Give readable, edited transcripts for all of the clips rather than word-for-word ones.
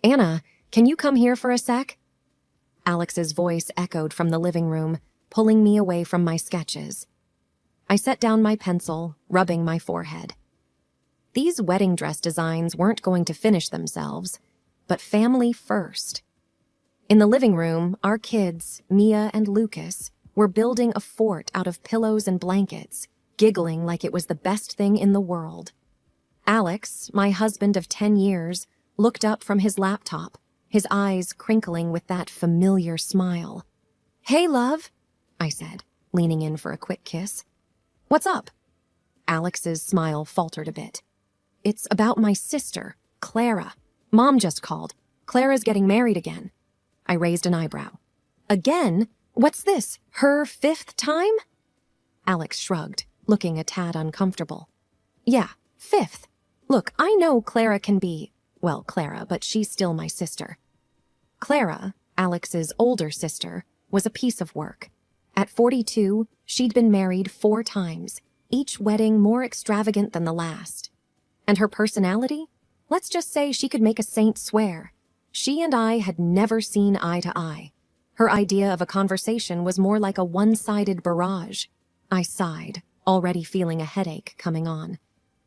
Anna, can you come here for a sec? Alex's voice echoed from the living room, pulling me away from my sketches. I set down my pencil, rubbing my forehead. These wedding dress designs weren't going to finish themselves, but family first. In the living room, our kids, Mia and Lucas, were building a fort out of pillows and blankets, giggling like it was the best thing in the world. Alex, my husband of 10 years, looked up from his laptop, his eyes crinkling with that familiar smile. "Hey, love," I said, leaning in for a quick kiss. "What's up?" Alex's smile faltered a bit. "It's about my sister, Clara. Mom just called. Clara's getting married again." I raised an eyebrow. "Again? What's this, her 5th time?" Alex shrugged, looking a tad uncomfortable. "Yeah, 5th. Look, I know Clara can be, well, Clara, but she's still my sister." Clara, Alex's older sister, was a piece of work. At 42, she'd been married 4 times, each wedding more extravagant than the last. And her personality? Let's just say she could make a saint swear. She and I had never seen eye to eye. Her idea of a conversation was more like a one-sided barrage. I sighed, already feeling a headache coming on.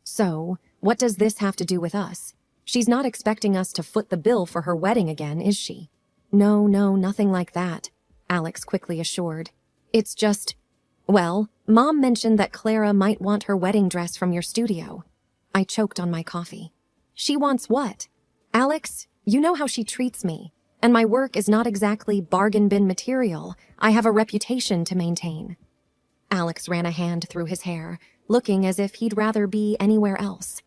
So, what does this have to do with us? She's not expecting us to foot the bill for her wedding again, is she? No, nothing like that, Alex quickly assured. It's just, well, Mom mentioned that Clara might want her wedding dress from your studio. I choked on my coffee. She wants what? Alex, you know how she treats me, and my work is not exactly bargain bin material. I have a reputation to maintain. Alex ran a hand through his hair, looking as if he'd rather be anywhere else.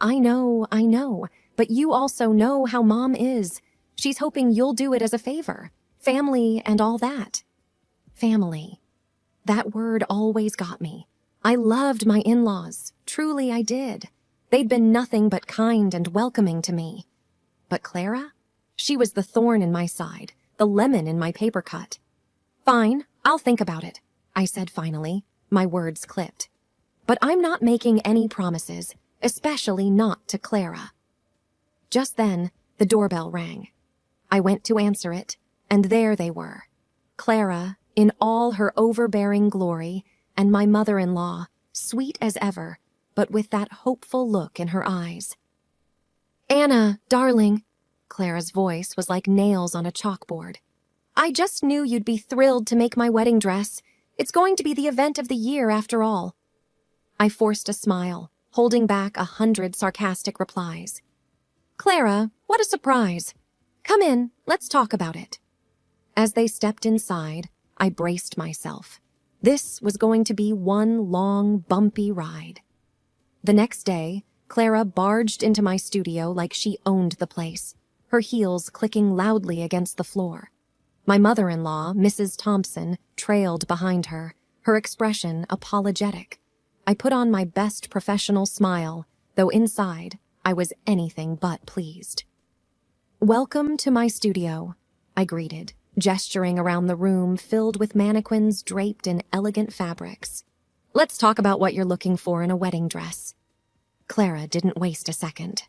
I know, but you also know how Mom is. She's hoping you'll do it as a favor. Family and all that. Family. That word always got me. I loved my in-laws. Truly I did. They'd been nothing but kind and welcoming to me. But Clara? She was the thorn in my side, the lemon in my paper cut. Fine, I'll think about it, I said finally, my words clipped. But I'm not making any promises, especially not to Clara. Just then, the doorbell rang. I went to answer it, and there they were. Clara, in all her overbearing glory, and my mother-in-law, sweet as ever, but with that hopeful look in her eyes. "Anna, darling," Clara's voice was like nails on a chalkboard. "I just knew you'd be thrilled to make my wedding dress. It's going to be the event of the year after all." I forced a smile, holding back 100 sarcastic replies. "Clara, what a surprise. Come in, let's talk about it." As they stepped inside, I braced myself. This was going to be one long, bumpy ride. The next day, Clara barged into my studio like she owned the place, her heels clicking loudly against the floor. My mother-in-law, Mrs. Thompson, trailed behind her, her expression apologetic. I put on my best professional smile, though inside, I was anything but pleased. "Welcome to my studio," I greeted, gesturing around the room filled with mannequins draped in elegant fabrics. "Let's talk about what you're looking for in a wedding dress." Clara didn't waste a second.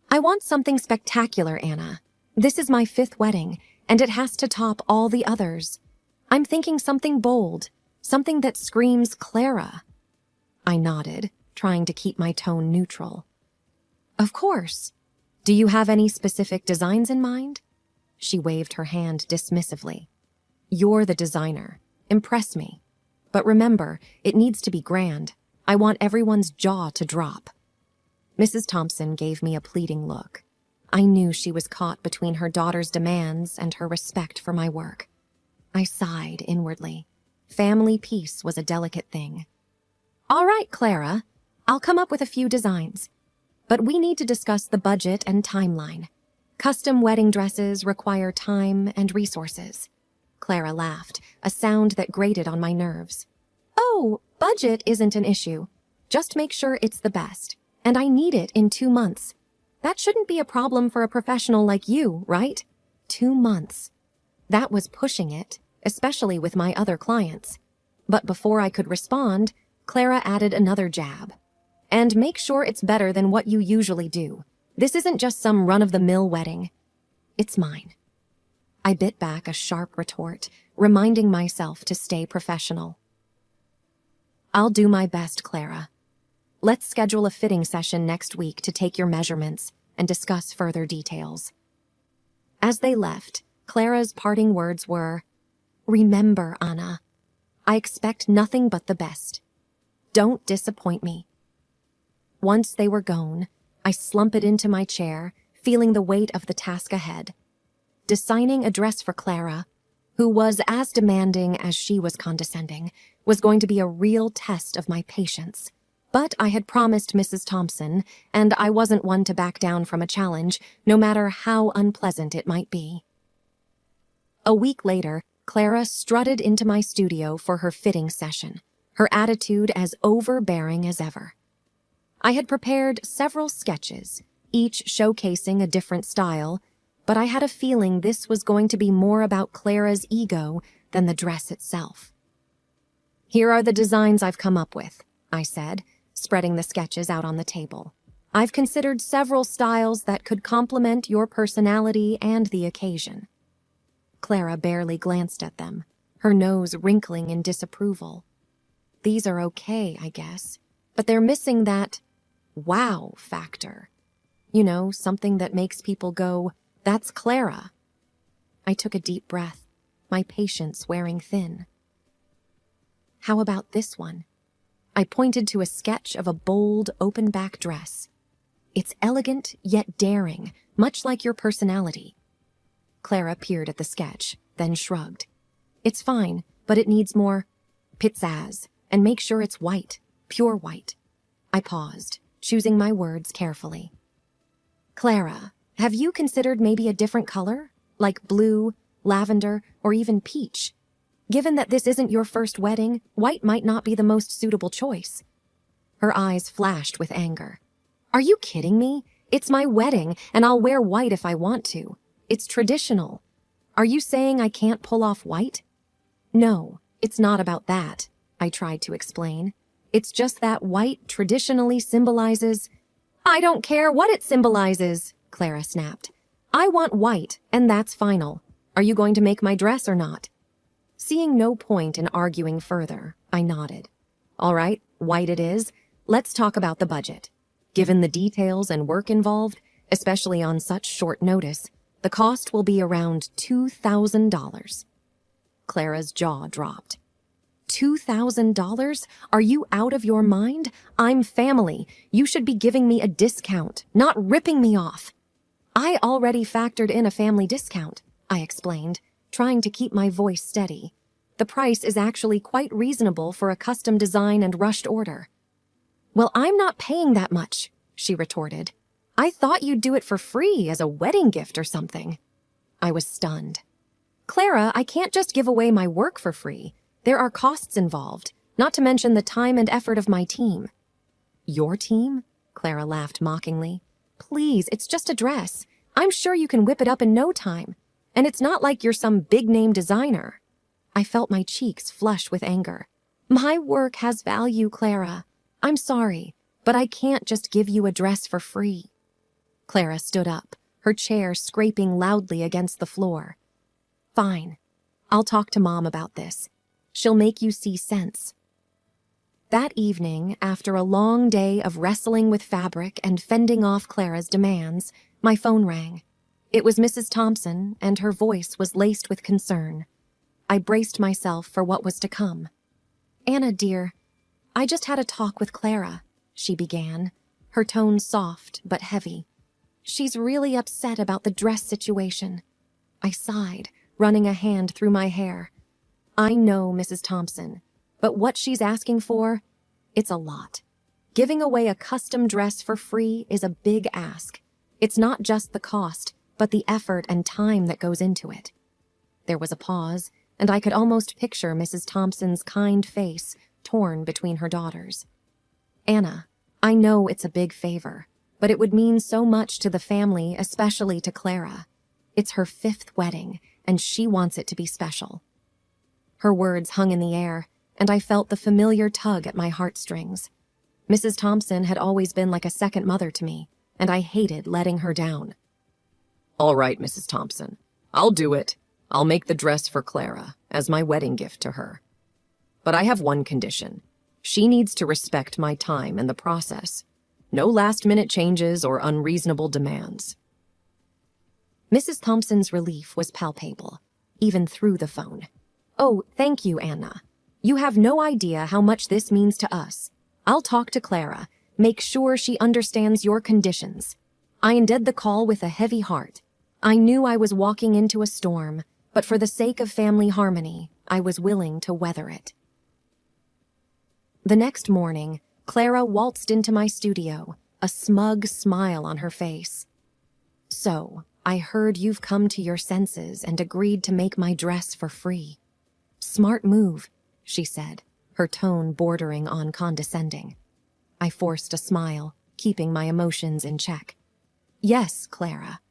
"I want something spectacular, Anna. This is my 5th wedding, and it has to top all the others. I'm thinking something bold, something that screams Clara." I nodded, trying to keep my tone neutral. "Of course. Do you have any specific designs in mind?" She waved her hand dismissively. "You're the designer. Impress me. But remember, it needs to be grand. I want everyone's jaw to drop." Mrs. Thompson gave me a pleading look. I knew she was caught between her daughter's demands and her respect for my work. I sighed inwardly. Family peace was a delicate thing. "All right, Clara. I'll come up with a few designs. But we need to discuss the budget and timeline. Custom wedding dresses require time and resources." Clara laughed, a sound that grated on my nerves. "Oh, budget isn't an issue. Just make sure it's the best. And I need it in 2 months. That shouldn't be a problem for a professional like you, right? 2 months. That was pushing it, especially with my other clients. But before I could respond, Clara added another jab. "And make sure it's better than what you usually do. This isn't just some run-of-the-mill wedding. It's mine. I bit back a sharp retort, reminding myself to stay professional. I'll do my best, Clara. Let's schedule a fitting session next week to take your measurements and discuss further details. As they left, Clara's parting words were, "Remember, Anna, I expect nothing but the best. Don't disappoint me." Once they were gone, I slumped into my chair, feeling the weight of the task ahead. Designing a dress for Clara, who was as demanding as she was condescending, was going to be a real test of my patience. But I had promised Mrs. Thompson, and I wasn't one to back down from a challenge, no matter how unpleasant it might be. A week later, Clara strutted into my studio for her fitting session, her attitude as overbearing as ever. I had prepared several sketches, each showcasing a different style, but I had a feeling this was going to be more about Clara's ego than the dress itself. "Here are the designs I've come up with," I said, spreading the sketches out on the table. "I've considered several styles that could complement your personality and the occasion." Clara barely glanced at them, her nose wrinkling in disapproval. "These are okay, I guess, but they're missing that wow factor. You know, something that makes people go, 'That's Clara.'" I took a deep breath, my patience wearing thin. "How about this one?" I pointed to a sketch of a bold, open-back dress. "It's elegant yet daring, much like your personality." Clara peered at the sketch, then shrugged. "It's fine, but it needs more pizzazz, and make sure it's white, pure white." I paused, choosing my words carefully. "Clara, have you considered maybe a different color, like blue, lavender, or even peach? Given that this isn't your first wedding, white might not be the most suitable choice." Her eyes flashed with anger. "Are you kidding me? It's my wedding, and I'll wear white if I want to. It's traditional. Are you saying I can't pull off white?" "No, it's not about that," I tried to explain. "It's just that white traditionally symbolizes—" "I don't care what it symbolizes," Clara snapped. "I want white, and that's final. Are you going to make my dress or not?" Seeing no point in arguing further, I nodded. "All right, white it is. Let's talk about the budget. Given the details and work involved, especially on such short notice, the cost will be around $2,000. Clara's jaw dropped. $2,000? Are you out of your mind? I'm family. You should be giving me a discount, not ripping me off. "I already factored in a family discount," I explained, trying to keep my voice steady. "The price is actually quite reasonable for a custom design and rushed order." "Well, I'm not paying that much," she retorted. "I thought you'd do it for free as a wedding gift or something." I was stunned. "Clara, I can't just give away my work for free. There are costs involved, not to mention the time and effort of my team." "Your team?" Clara laughed mockingly. "Please, it's just a dress. I'm sure you can whip it up in no time. And it's not like you're some big-name designer." I felt my cheeks flush with anger. "My work has value, Clara. I'm sorry, but I can't just give you a dress for free." Clara stood up, her chair scraping loudly against the floor. "Fine. I'll talk to Mom about this. She'll make you see sense." That evening, after a long day of wrestling with fabric and fending off Clara's demands, my phone rang. It was Mrs. Thompson, and her voice was laced with concern. I braced myself for what was to come. "Anna, dear, I just had a talk with Clara," she began, her tone soft but heavy. "She's really upset about the dress situation." I sighed, running a hand through my hair. "I know, Mrs. Thompson, but what she's asking for, it's a lot. Giving away a custom dress for free is a big ask. It's not just the cost, but the effort and time that goes into it." There was a pause, and I could almost picture Mrs. Thompson's kind face torn between her daughters. "Anna, I know it's a big favor, but it would mean so much to the family, especially to Clara. It's her 5th wedding, and she wants it to be special." Her words hung in the air, and I felt the familiar tug at my heartstrings. Mrs. Thompson had always been like a second mother to me, and I hated letting her down. All right, Mrs. Thompson. I'll do it. I'll make the dress for Clara as my wedding gift to her. But I have one condition. She needs to respect my time and the process. No last-minute changes or unreasonable demands. Mrs. Thompson's relief was palpable, even through the phone. Oh, thank you, Anna. You have no idea how much this means to us. I'll talk to Clara, make sure she understands your conditions. I ended the call with a heavy heart. I knew I was walking into a storm, but for the sake of family harmony, I was willing to weather it. The next morning, Clara waltzed into my studio, a smug smile on her face. So, I heard you've come to your senses and agreed to make my dress for free. Smart move, she said, her tone bordering on condescending. I forced a smile, keeping my emotions in check. Yes, Clara.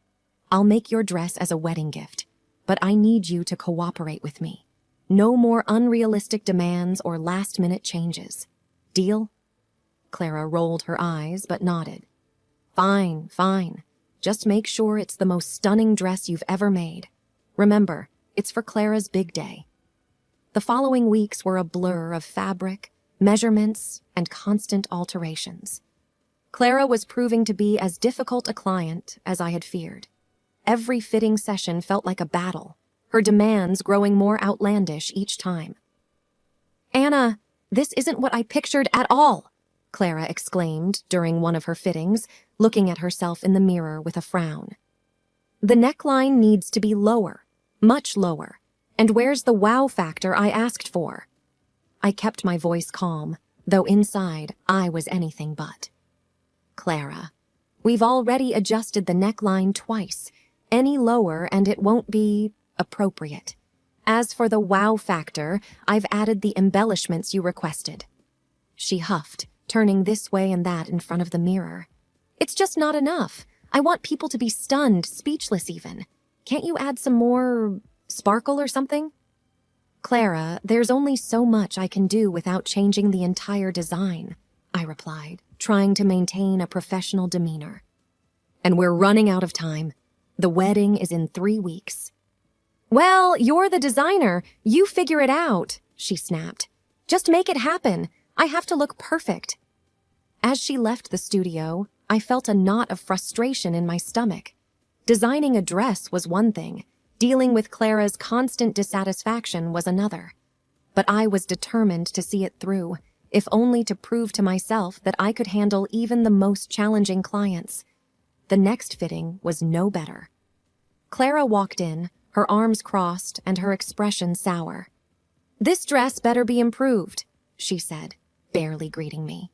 I'll make your dress as a wedding gift, but I need you to cooperate with me. No more unrealistic demands or last-minute changes. Deal? Clara rolled her eyes but nodded. Fine, fine. Just make sure it's the most stunning dress you've ever made. Remember, it's for Clara's big day. The following weeks were a blur of fabric, measurements, and constant alterations. Clara was proving to be as difficult a client as I had feared. Every fitting session felt like a battle, her demands growing more outlandish each time. Anna, this isn't what I pictured at all, Clara exclaimed during one of her fittings, looking at herself in the mirror with a frown. The neckline needs to be lower, much lower. And where's the wow factor I asked for? I kept my voice calm, though inside I was anything but. Clara, we've already adjusted the neckline twice. Any lower and it won't be appropriate. As for the wow factor, I've added the embellishments you requested. She huffed, turning this way and that in front of the mirror. It's just not enough. I want people to be stunned, speechless even. Can't you add some more sparkle or something? Clara, there's only so much I can do without changing the entire design, I replied, trying to maintain a professional demeanor. And we're running out of time. The wedding is in 3 weeks. Well, you're the designer. You figure it out, she snapped. Just make it happen. I have to look perfect. As she left the studio, I felt a knot of frustration in my stomach. Designing a dress was one thing. Dealing with Clara's constant dissatisfaction was another. But I was determined to see it through, if only to prove to myself that I could handle even the most challenging clients. The next fitting was no better. Clara walked in, her arms crossed and her expression sour. This dress better be improved, she said, barely greeting me.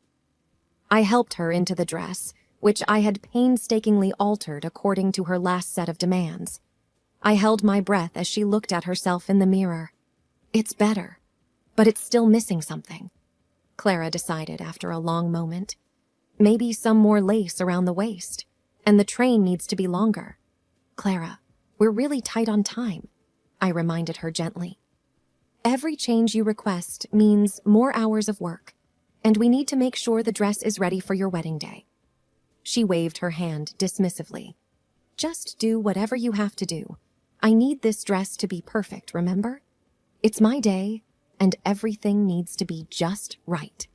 I helped her into the dress, which I had painstakingly altered according to her last set of demands. I held my breath as she looked at herself in the mirror. It's better, but it's still missing something, Clara decided after a long moment. Maybe some more lace around the waist, and the train needs to be longer. Clara, we're really tight on time, I reminded her gently. Every change you request means more hours of work, and we need to make sure the dress is ready for your wedding day. She waved her hand dismissively. Just do whatever you have to do. I need this dress to be perfect, remember? It's my day, and everything needs to be just right.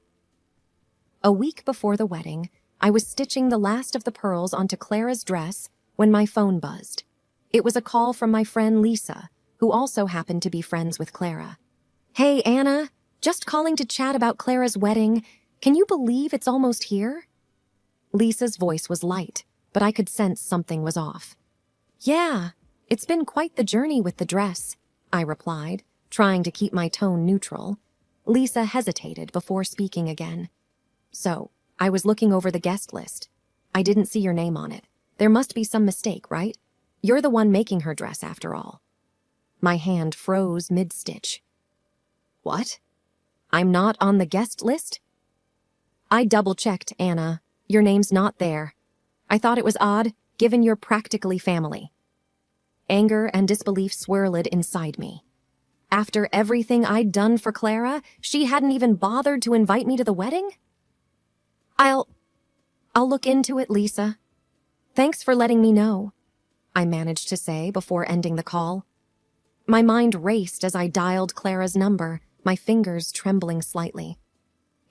A week before the wedding, I was stitching the last of the pearls onto Clara's dress when my phone buzzed. It was a call from my friend Lisa, who also happened to be friends with Clara. Hey, Anna, just calling to chat about Clara's wedding. Can you believe it's almost here? Lisa's voice was light, but I could sense something was off. Yeah, it's been quite the journey with the dress, I replied, trying to keep my tone neutral. Lisa hesitated before speaking again. So, I was looking over the guest list. I didn't see your name on it. There must be some mistake, right? You're the one making her dress, after all. My hand froze mid-stitch. What? I'm not on the guest list? I double-checked, Anna. Your name's not there. I thought it was odd, given you're practically family. Anger and disbelief swirled inside me. After everything I'd done for Clara, she hadn't even bothered to invite me to the wedding? I'll look into it, Lisa. Thanks for letting me know. I managed to say before ending the call. My mind raced as I dialed Clara's number, my fingers trembling slightly.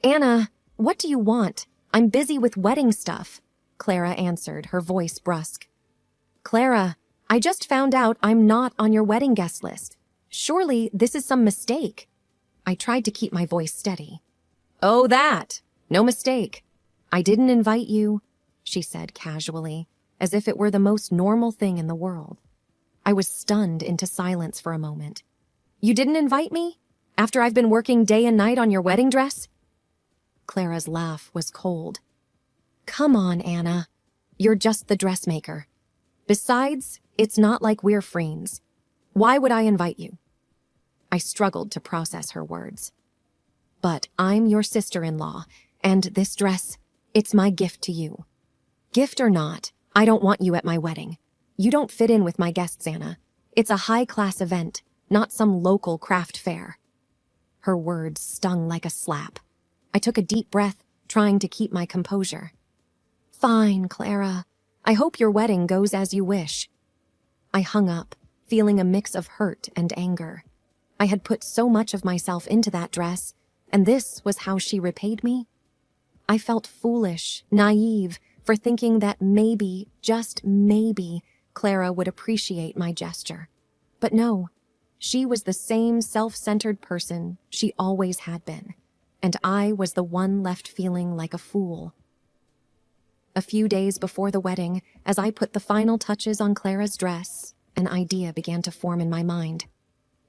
Anna, what do you want? I'm busy with wedding stuff, Clara answered, her voice brusque. Clara, I just found out I'm not on your wedding guest list. Surely this is some mistake. I tried to keep my voice steady. Oh, that! No mistake. I didn't invite you, she said casually, as if it were the most normal thing in the world. I was stunned into silence for a moment. You didn't invite me? After I've been working day and night on your wedding dress? Clara's laugh was cold. Come on, Anna. You're just the dressmaker. Besides, it's not like we're friends. Why would I invite you? I struggled to process her words. But I'm your sister-in-law, and this dress, it's my gift to you. Gift or not, I don't want you at my wedding. You don't fit in with my guests, Anna. It's a high-class event, not some local craft fair. Her words stung like a slap. I took a deep breath, trying to keep my composure. Fine, Clara. I hope your wedding goes as you wish. I hung up, feeling a mix of hurt and anger. I had put so much of myself into that dress, and this was how she repaid me? I felt foolish, naive, for thinking that maybe, just maybe, Clara would appreciate my gesture. But no, she was the same self-centered person she always had been, and I was the one left feeling like a fool. A few days before the wedding, as I put the final touches on Clara's dress, an idea began to form in my mind.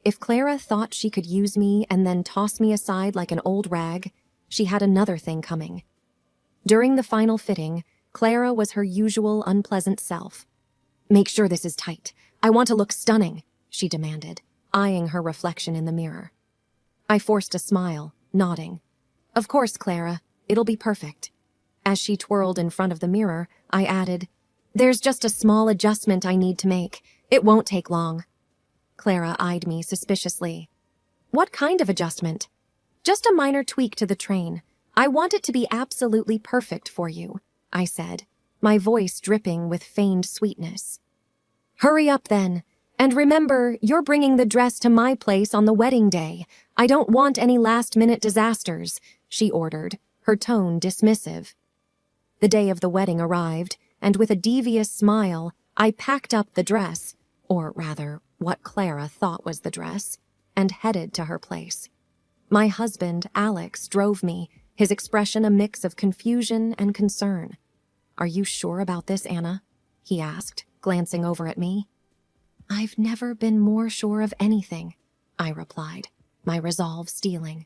If Clara thought she could use me and then toss me aside like an old rag, she had another thing coming. During the final fitting, Clara was her usual unpleasant self. Make sure this is tight. I want to look stunning, she demanded, eyeing her reflection in the mirror. I forced a smile, nodding. Of course, Clara, it'll be perfect. As she twirled in front of the mirror, I added, There's just a small adjustment I need to make. It won't take long. Clara eyed me suspiciously. What kind of adjustment? Just a minor tweak to the train. I want it to be absolutely perfect for you, I said, my voice dripping with feigned sweetness. Hurry up then. And remember, you're bringing the dress to my place on the wedding day. I don't want any last-minute disasters, she ordered, her tone dismissive. The day of the wedding arrived, and with a devious smile, I packed up the dress, or rather, what Clara thought was the dress, and headed to her place. My husband, Alex, drove me, his expression a mix of confusion and concern. Are you sure about this, Anna? He asked, glancing over at me. I've never been more sure of anything, I replied, my resolve steeling.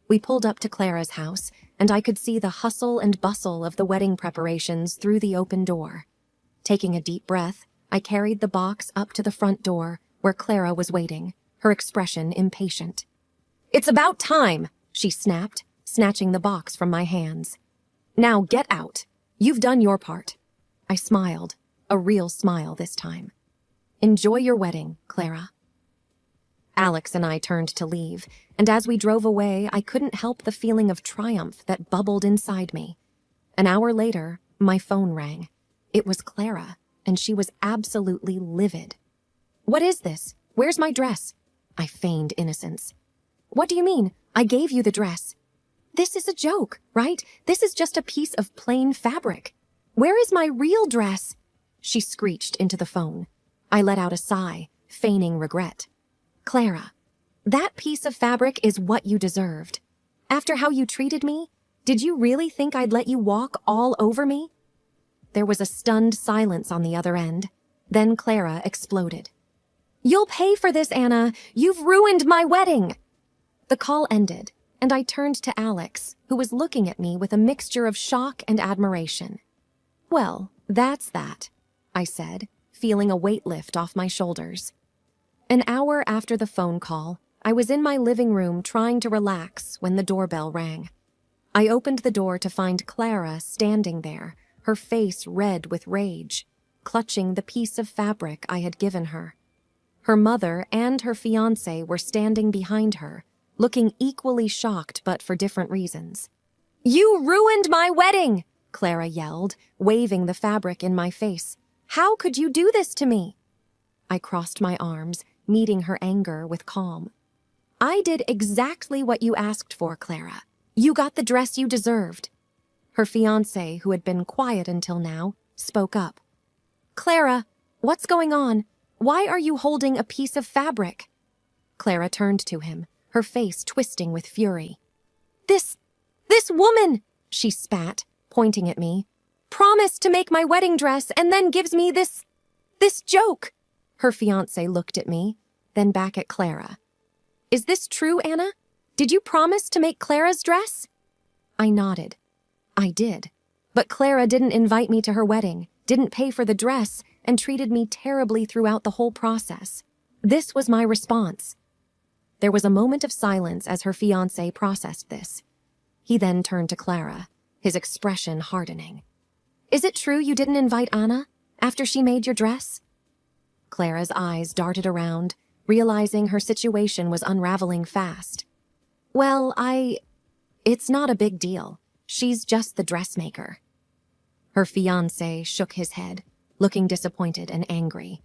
We pulled up to Clara's house, and I could see the hustle and bustle of the wedding preparations through the open door. Taking a deep breath, I carried the box up to the front door, where Clara was waiting, her expression impatient. It's about time, she snapped, snatching the box from my hands. Now get out. You've done your part. I smiled, a real smile this time. Enjoy your wedding, Clara. Alex and I turned to leave, and as we drove away, I couldn't help the feeling of triumph that bubbled inside me. An hour later, my phone rang. It was Clara, and she was absolutely livid. What is this? Where's my dress? I feigned innocence. What do you mean? I gave you the dress. This is a joke, right? This is just a piece of plain fabric. Where is my real dress? She screeched into the phone. I let out a sigh, feigning regret. Clara, that piece of fabric is what you deserved. After how you treated me, did you really think I'd let you walk all over me? There was a stunned silence on the other end. Then Clara exploded. You'll pay for this, Anna. You've ruined my wedding. The call ended, and I turned to Alex, who was looking at me with a mixture of shock and admiration. Well, that's that, I said, feeling a weight lift off my shoulders. An hour after the phone call, I was in my living room trying to relax when the doorbell rang. I opened the door to find Clara standing there, her face red with rage, clutching the piece of fabric I had given her. Her mother and her fiancé were standing behind her, looking equally shocked but for different reasons. You ruined my wedding! Clara yelled, waving the fabric in my face. How could you do this to me? I crossed my arms, meeting her anger with calm. I did exactly what you asked for, Clara. You got the dress you deserved. Her fiancé, who had been quiet until now, spoke up. Clara, what's going on? Why are you holding a piece of fabric? Clara turned to him, her face twisting with fury. This woman, she spat, pointing at me, promised to make my wedding dress and then gives me this joke. Her fiancé looked at me, then back at Clara. Is this true, Anna? Did you promise to make Clara's dress? I nodded. I did. But Clara didn't invite me to her wedding, didn't pay for the dress, and treated me terribly throughout the whole process. This was my response. There was a moment of silence as her fiancé processed this. He then turned to Clara, his expression hardening. Is it true you didn't invite Anna after she made your dress? Clara's eyes darted around, realizing her situation was unraveling fast. Well, it's not a big deal. She's just the dressmaker. Her fiancé shook his head, looking disappointed and angry.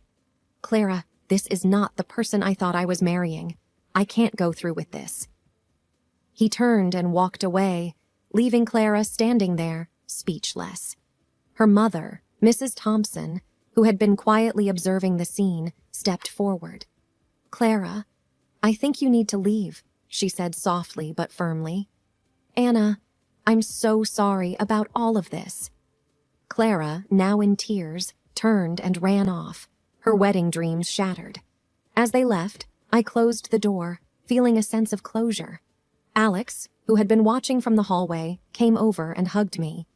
Clara, this is not the person I thought I was marrying. I can't go through with this. He turned and walked away, leaving Clara standing there, speechless. Her mother, Mrs. Thompson, who had been quietly observing the scene, stepped forward. Clara, I think you need to leave, she said softly but firmly. Anna, I'm so sorry about all of this. Clara, now in tears, turned and ran off, her wedding dreams shattered. As they left, I closed the door, feeling a sense of closure. Alex, who had been watching from the hallway, came over and hugged me.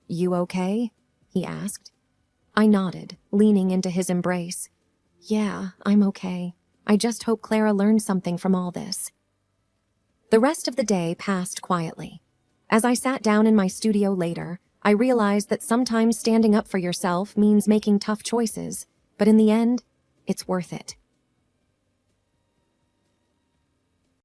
You okay? He asked. I nodded, leaning into his embrace. Yeah, I'm okay. I just hope Clara learned something from all this. The rest of the day passed quietly. As I sat down in my studio later, I realized that sometimes standing up for yourself means making tough choices, but in the end, it's worth it.